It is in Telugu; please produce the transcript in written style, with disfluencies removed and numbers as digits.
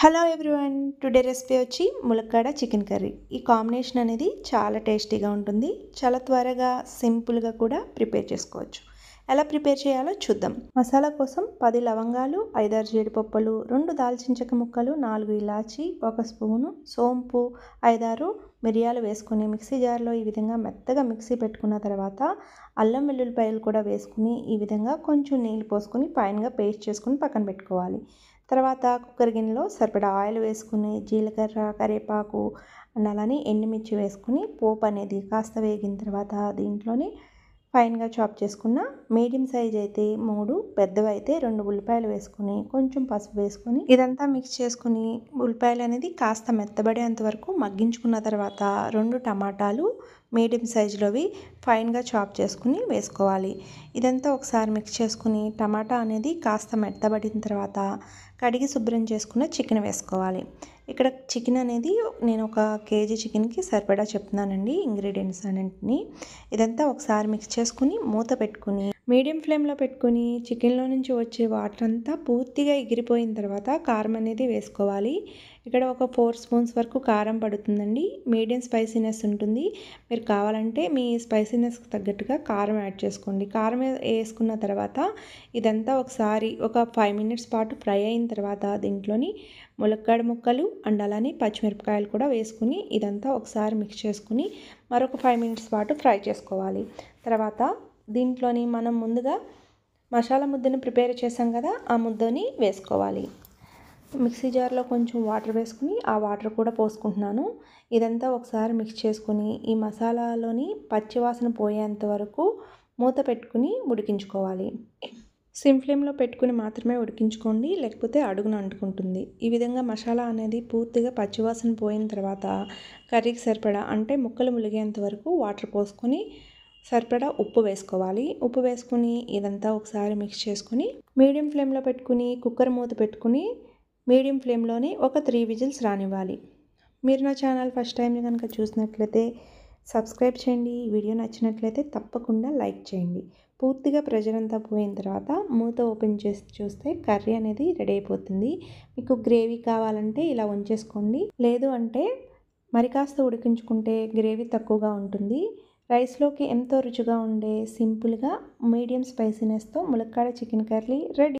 హలో ఎవ్రీవన్, టుడే రెసిపీ వచ్చి ములక్కాడ చికెన్ కర్రీ. ఈ కాంబినేషన్ అనేది చాలా టేస్టీగా ఉంటుంది. చాలా త్వరగా సింపుల్గా కూడా ప్రిపేర్ చేసుకోవచ్చు. ఎలా ప్రిపేర్ చేయాలో చూద్దాం. మసాలా కోసం 10 లవంగాలు, 5-6 జీడిపప్పులు, 2 దాల్చిన చెక్క ముక్కలు, 4 ఇలాచి, 1 స్పూను సోంపు, 5-6 మిరియాలు వేసుకొని మిక్సీ జార్లో ఈ విధంగా మెత్తగా మిక్సీ పెట్టుకున్న తర్వాత అల్లం వెల్లుల్లిపాయలు కూడా వేసుకుని ఈ విధంగా కొంచెం నీళ్ళు పోసుకొని ఫైన్గా పేస్ట్ చేసుకుని పక్కన పెట్టుకోవాలి. తర్వాత కుక్కర్ గిన్నెలో సరిపడా ఆయిల్ వేసుకుని జీలకర్ర, కరివేపాకు అండ్ అలానే ఎండుమిర్చి వేసుకుని పోపు అనేది కాస్త వేగిన తర్వాత దీంట్లోనే ఫైన్గా చాప్ చేసుకున్న మీడియం సైజ్ అయితే 3, పెద్దవి అయితే 2 ఉల్లిపాయలు వేసుకుని కొంచెం పసుపు వేసుకొని ఇదంతా మిక్స్ చేసుకుని ఉల్లిపాయలు అనేది కాస్త మెత్తబడేంత వరకు మగ్గించుకున్న తర్వాత 2 టమాటాలు మీడియం సైజులోవి ఫైన్గా చాప్ చేసుకుని వేసుకోవాలి. ఇదంతా ఒకసారి మిక్స్ చేసుకుని టమాటా అనేది కాస్త మెత్తబడిన తర్వాత కడిగి శుభ్రం చేసుకున్న చికెన్ వేసుకోవాలి. ఇక్కడ చికెన్ అనేది నేను 1 కేజీ చికెన్కి సరిపడా చెప్తున్నానండి ఇంగ్రీడియంట్స్ అన్నింటినీ. ఇదంతా ఒకసారి మిక్స్ చేసుకుని మూత పెట్టుకుని మీడియం ఫ్లేమ్లో పెట్టుకుని చికెన్లో నుంచి వచ్చే వాటర్ అంతా పూర్తిగా ఎగిరిపోయిన తర్వాత కారం అనేది వేసుకోవాలి. ఇక్కడ ఒక 4 స్పూన్స్ వరకు కారం పడుతుందండి. మీడియం స్పైసీనెస్ ఉంటుంది. మీరు కావాలంటే మీ స్పైసీనెస్కి తగ్గట్టుగా కారం యాడ్ చేసుకోండి. కారం వేసుకున్న తర్వాత ఇదంతా ఒకసారి ఒక 5 మినిట్స్ పాటు ఫ్రై అయిన తర్వాత దీంట్లోని ములక్కాడ ముక్కలు అండ్ అలానే పచ్చిమిరపకాయలు కూడా వేసుకుని ఇదంతా ఒకసారి మిక్స్ చేసుకుని మరొక 5 మినిట్స్ పాటు ఫ్రై చేసుకోవాలి. తర్వాత దీంట్లోని మనం ముందుగా మసాలా ముద్దను ప్రిపేర్ చేసాం కదా, ఆ ముద్దని వేసుకోవాలి. మిక్సీ జార్లో కొంచెం వాటర్ వేసుకుని ఆ వాటర్ కూడా పోసుకుంటున్నాను. ఇదంతా ఒకసారి మిక్స్ చేసుకుని ఈ మసాలాలోని పచ్చివాసన పోయేంత వరకు మూత పెట్టుకుని ఉడికించుకోవాలి. సిమ్ ఫ్లేమ్లో పెట్టుకుని మాత్రమే ఉడికించుకోండి, లేకపోతే అడుగున అంటుకుంటుంది. ఈ విధంగా మసాలా అనేది పూర్తిగా పచ్చివాసన పోయిన తర్వాత కర్రీకి సరిపడా అంటే ముక్కలు ములిగేంత వరకు వాటర్ పోసుకొని సరిపడా ఉప్పు వేసుకోవాలి. ఉప్పు వేసుకుని ఇదంతా ఒకసారి మిక్స్ చేసుకుని మీడియం ఫ్లేమ్లో పెట్టుకుని కుక్కర్ మూత పెట్టుకుని మీడియం ఫ్లేమ్లోనే ఒక 3 విజిల్స్ రానివ్వాలి. మీరు నా ఛానల్ ఫస్ట్ టైం కనుక చూసినట్లయితే సబ్స్క్రైబ్ చేయండి. వీడియో నచ్చినట్లయితే తప్పకుండా లైక్ చేయండి. పూర్తిగా ప్రెషర్ అంతా పోయిన తర్వాత మూత ఓపెన్ చేసి చూస్తే కర్రీ అనేది రెడీ అయిపోతుంది. మీకు గ్రేవీ కావాలంటే ఇలా ఉంచేసుకోండి, లేదు అంటే మరి కాస్త ఉడికించుకుంటే గ్రేవీ తక్కువగా ఉంటుంది. రైస్లోకి ఎంతో రుచిగా ఉండే సింపుల్గా మీడియం స్పైసీనెస్తో ములక్కాడ చికెన్ కర్రీ రెడీ.